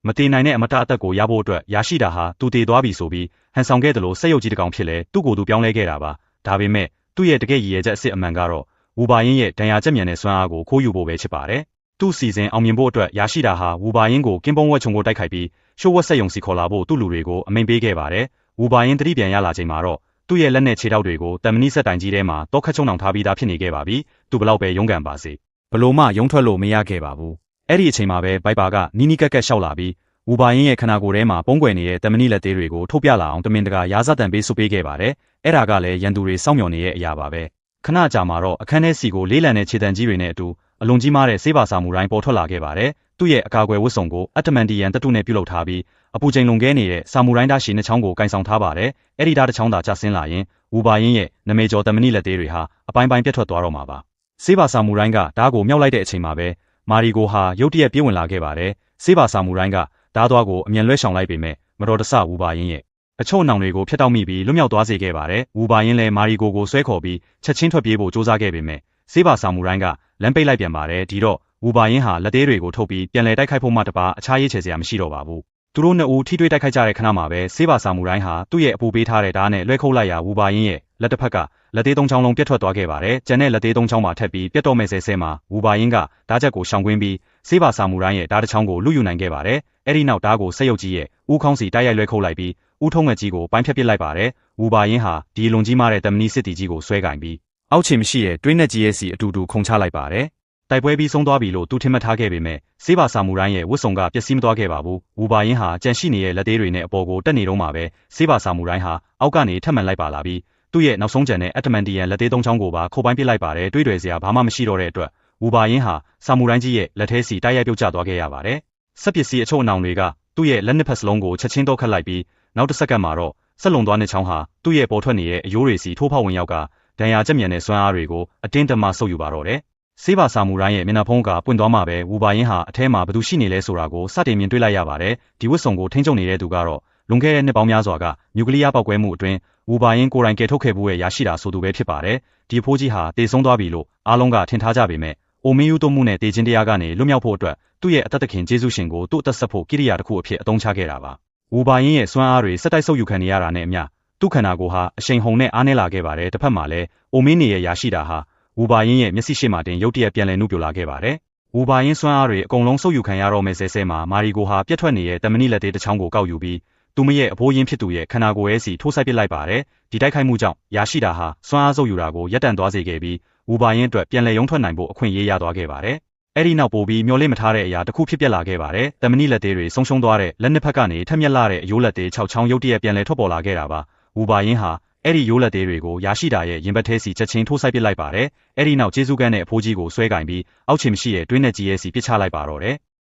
မတည်နိုင်တဲ့အမတအသက်ကိုရဖို့အတွက်ရရှိတာဟာသူတည်သွားပြီဆိုပြီးဟန်ဆောင်ခဲ့တယ်လို့စက်ရုပ်ကြီးတစ်ကောင်ဖြစ်လဲသူ့ကိုယ်သူပြောင်းလဲခဲ့တာပါဒါပေမဲ့သူ့ရဲ့တကယ့်ရည်ရွယ်ချက်အစစ်အမှန်ကတော့ဝူဘာယင်းရဲ့ဒဏ်ရာကျက်မြန်တဲ့စွမ်းအားကိုခိုးယူဖို့ပဲဖြစ်ပါတယ်သူ့စီစဉ်အောင်မြင်ဖို့အတွက်ရရှိတာဟာဝူဘာယင်းကိုကင်းပုံးဝက်ချုံကိုတိုက်ခိုက်ပြီးရှိုးဝက်ဆက်ယုံစီခေါ်လာဖို့သူ့လူတွေကိုအမိန့်ပေးခဲ့ပါတယ်ဝူဘာယင်းတတိပြန်ရလာချိန်မှာတော့သူ့ရဲ့လက်နဲ့ခြေထောက်တွေကိုတမနီဆက်တိုင်ကြီးထဲမှာတောခတ်ချုံအောင်ထားပြီးသားဖြစ်နေခဲ့ပါပြီသူဘလောက်ပဲရုန်းကန်ပါစေဘလို့မှရုံထွက်လို့မရခဲ့ပါဘူးအဲ့ဒီအချိန်မှာပဲဘိုက်ပါကနီးနီးကက်ကက်ရှောက်လာပြီးဝူဘာယင်းရဲ့ခန္ဓာကိုယ်ထဲမှာပုံးကွယ်နေတဲ့တမနီလက်သေးတွေကိုထုတ်ပြလာအောင်တမင်တကာရာဇတန်ပေးဆုပ်ပေးခဲ့ပါတယ်အဲ့ဒါကလည်းရန်သူတွေစောင့်မျှော်နေတဲ့အရာပါပဲခဏကြာမှာတော့အခန်းထဲစီကိုလေးလံတဲ့ခြေတံကြီးတွေနဲ့အတူအလွန်ကြီးမားတဲ့ဆေးပါစာမူတိုင်းပေါ်ထွက်လာခဲ့ပါတယ်သူ့ရဲ့အကာအကွယ်ဝတ်စုံကိုအတ္တမန်တီယန်တတုနဲ့ပြုတ်လုပ်ထားပြီးအပူချိန်လွန်ကဲနေတဲ့စာမူတိုင်းဓာတ်ရှည်နှစ်ချောင်းကိုကင်ဆောင်ထားပါတယ်အဲ့ဒီဓာတ်တစ်ချောင်းသာကျဆင်းလာရင်ဝူဘာယင်းရဲ့နမေကျော်တမနီလက်သေးတွေဟာအပိုင်းပိုင်းပြတ်ထွက်သွားတော့မှာပါဆေးပါစာမူတိုင်းကဓာတ်ကိုမြောက်လိုက်တဲ့အချိန်မှာပဲမာရီကိုဟာရုတ်တရက်ပြေးဝင်လာခဲ့ပါတယ်ဆေးပါစာမူတိုင်းကဓာတ်သွားကိုအမြန်လွှဲရှောင်လိုက်ပေမဲ့မတော်တဆဝူဘာယင်းရဲ့အချို့အနှောင်တွေကိုဖျက်တောက်မိပြီးလွတ်မြောက်သွားစေခဲ့ပါတယ်ဝူဘာယင်းလည်းမာရီကိုဆွဲခေါ်ပြီးချက်ချင်းထွက်ပြေးဖို့ကြိုးစားခဲ့ပေမဲ့ဆေးပါစာမူတိုင်းကလမ်းပိတ်လိုက်ပြန်ပါတယ်ဒီတော့ဝူဘာယင်းဟာလက်သေးတွေကိုထုတ်ပြီးပြန်လည်တိုက်ခိုက်ဖို့မှတပါအခြားရေးချယ်စရာမရှိတော့ပါဘူးသူတို့နှစ်ဦးထိတွေ့တိုက်ခိုက်ကြတဲ့ခဏမှာပဲဆေးပါစာမူတိုင်းဟာသူ့ရဲ့အပူပေးထားတဲ့ဓာတ်နဲ့လွှဲခုတ်လိုက်ရာဝူဘာယင်းရဲ့လက်တစ်ဖက်ကလက်သေးသုံးချောင်းလုံးပြတ်ထွက်သွားခဲ့ပါတယ်ကျန်တဲ့လက်သေးသုံးချောင်းမှာထပ်ပြီးပြတ်တော့မဲ့ဆဲမှာဝူဘာယင်းကဓာတ်ချက်ကိုရှောင်ကွင်းပြီးဆေးပါစာမူတိုင်းရဲ့ဓာတ်တစ်ချောင်းကိုလူယူနိုင်ခဲ့ပါတယ်အဲ့ဒီနောက်ဓာတ်ကိုစက်ရုပ်ကြီးရဲ့ဥခေါင်းစီတိုက်ရိုက်လွှဲခုတ်လိုက်ပြီးဥထုံးငှက်ကြီးကိုပိုင်းဖြတ်ပစ်လိုက်ပါတယ်ဝူဘာယင်းဟာဒီလွန်ကြီးမားတဲ့တမနီစစ်တီကြီးကိုဆွဲကင်ပြီးအောက်ခြေမရှိတဲ့တွင်းနဲ့ကြီးရဲ့စီအတူတူခုန်ချလိုက်ပါတယ်တိုက်ပွဲပြီးဆုံးသွားပြီလို့သူထင်မှတ်ထားခဲ့ပေမဲ့ဆေးပါစာမူတိုင်းရဲ့ဝတ်စုံကပျက်စီးမသွားခဲ့ပါဘူးဝူဘာယင်းဟာကြန့်ရှိနေတဲ့လက်သေးတွေနဲ့အပေါ်ကိုတက်နေတော့မှပဲဆေးပါစာမူတိုင်းဟာအောက်ကနေထပ်မံလိုက်ပါလာပြီးသူ့ရဲ့နောက်ဆုံးကျန်တဲ့အတ္တမန်တီယန်လက်သေးသုံးချောင်းကိုပါခုတ်ပိုင်းပစ်လိုက်ပါတယ်တွေးတွယ်စရာဘာမှမရှိတော့တဲ့အတွက်ဝူဘာယင်းဟာစာမူတိုင်းကြီးရဲ့လက်ထဲစီတိုက်ရိုက်ပြုတ်ကျသွားခဲ့ရပါတယ်စက်ပစ္စည်းအချို့အနှောင်တွေကသူ့ရဲ့လက်နှစ်ဖက်စလုံးကိုချက်ချင်းတော့ခတ်လိုက်ပြီးနောက်တစ်စက္ကန့်မှာတော့ဆက်လုံသွားတဲ့ချောင်းဟာသူ့ရဲ့ပေါ်ထွက်နေတဲ့အယိုးတွေစီထိုးဖောက်ဝင်ရောက်ကဒဏ်ရာကျက်မြန်တဲ့စွမ်းအားတွေကိုအတင်းတမဆုပ်ယူပါတော့တယ်ဆေးပါစာမူတိုင်းရဲ့မျက်နှာဖုံးကပွင့်သွားမှပဲဝူဘာယင်းဟာအထဲမှာဘယ်သူရှိနေလဲဆိုတာကိုစတင်မြင်တွေ့လိုက်ရပါတယ်ဒီဝတ်စုံကိုထိန်းချုပ်နေတဲ့သူကတော့လွန်ခဲ့တဲ့နှစ်ပေါင်းများစွာကနျူကလ িয়ার ပေါက်ကွဲမှုအတွင်းဝူဘာယင်းကိုယ်တိုင်ကယ်ထုတ်ခဲ့မှုရဲ့ရရှိတာဆိုသူပဲဖြစ်ပါတယ်ဒီအဖိုးကြီးဟာတေဆုံးသွားပြီလို့အားလုံးကထင်ထားကြပေမဲ့အိုမင်းယူတို့မှုနဲ့တေခြင်းတရားကနေလွတ်မြောက်ဖို့အတွက်သူ့ရဲ့အသက်သခင်ဂျေဇုရှင်ကိုသူ့အသက်ဆက်ဖို့ကိရိယာတစ်ခုအဖြစ်အသုံးချခဲ့တာပါဝူဘာယင်းရဲ့စွမ်းအားတွေစက်တိုက်ဆုပ်ယူခံနေရတာနဲ့အမျှသူ့ခန္ဓာကိုယ်ဟာအရှိန်ဟုန်နဲ့အားနည်းလာခဲ့ပါတယ်တစ်ဖက်မှာလည်းအိုမင်းနေရဲ့ရရှိတာဟာဝူဘာယင်းရဲ့မျက်စိရှိမှတင်ရုတ်တရက်ပြန်လည်နှုတ်ပြလာခဲ့ပါတယ်ဝူဘာယင်းစွမ်းအားတွေအကုန်လုံးဆုပ်ယူခံရတော့မဲ့ဆဲမှာမာရီကိုဟာပြတ်ထွက်နေတဲ့တမနီလက်သေးတစ်ချောင်းကိုကောက်ယူပြီးသူမရဲ့အဖိုးရင်းဖြစ်သူရဲ့ခန္ဓာကိုယ်ရဲ့စီထိုးဆိုင်ပစ်လိုက်ပါတယ်ဒီတိုက်ခိုက်မှုကြောင့်ရရှိတာဟာစွမ်းအားဆုပ်ယူတာကိုရပ်တန့်သွားစေခဲ့ပြီးဝူဘာယင်းအတွက်ပြန်လည်ရုံထွက်နိုင်ဖို့အခွင့်အရေးရသွားခဲ့ပါတယ်အဲ့ဒီနောက်ပိုပြီးမျောလင့်မထားတဲ့အရာတစ်ခုဖြစ်ပျက်လာခဲ့ပါတယ်တမနီလက်သေးတွေဆုံးရှုံးသွားတဲ့လက်နှစ်ဖက်ကနေထက်မြက်လာတဲ့အယိုးလက်သေး6ချောင်းရုတ်တရက်ပြန်လည်ထွက်ပေါ်လာခဲ့တာပါဝူဘာယင်းဟာအဲ့ဒီရိုးလက်သေးတွေကိုရရှိတာရဲ့ရင်ဘတ်ထဲစီချက်ချင်းထိုးဆိုင်ပစ်လိုက်ပါတယ်အဲ့ဒီနောက်ကျေးဇူးကန်းတဲ့အဖိုးကြီးကိုဆွဲကင်ပြီးအောက်ခြေမရှိတဲ့တွင်းနဲ့ကြီးရဲ့စီပစ်ချလိုက်ပါတော့တယ်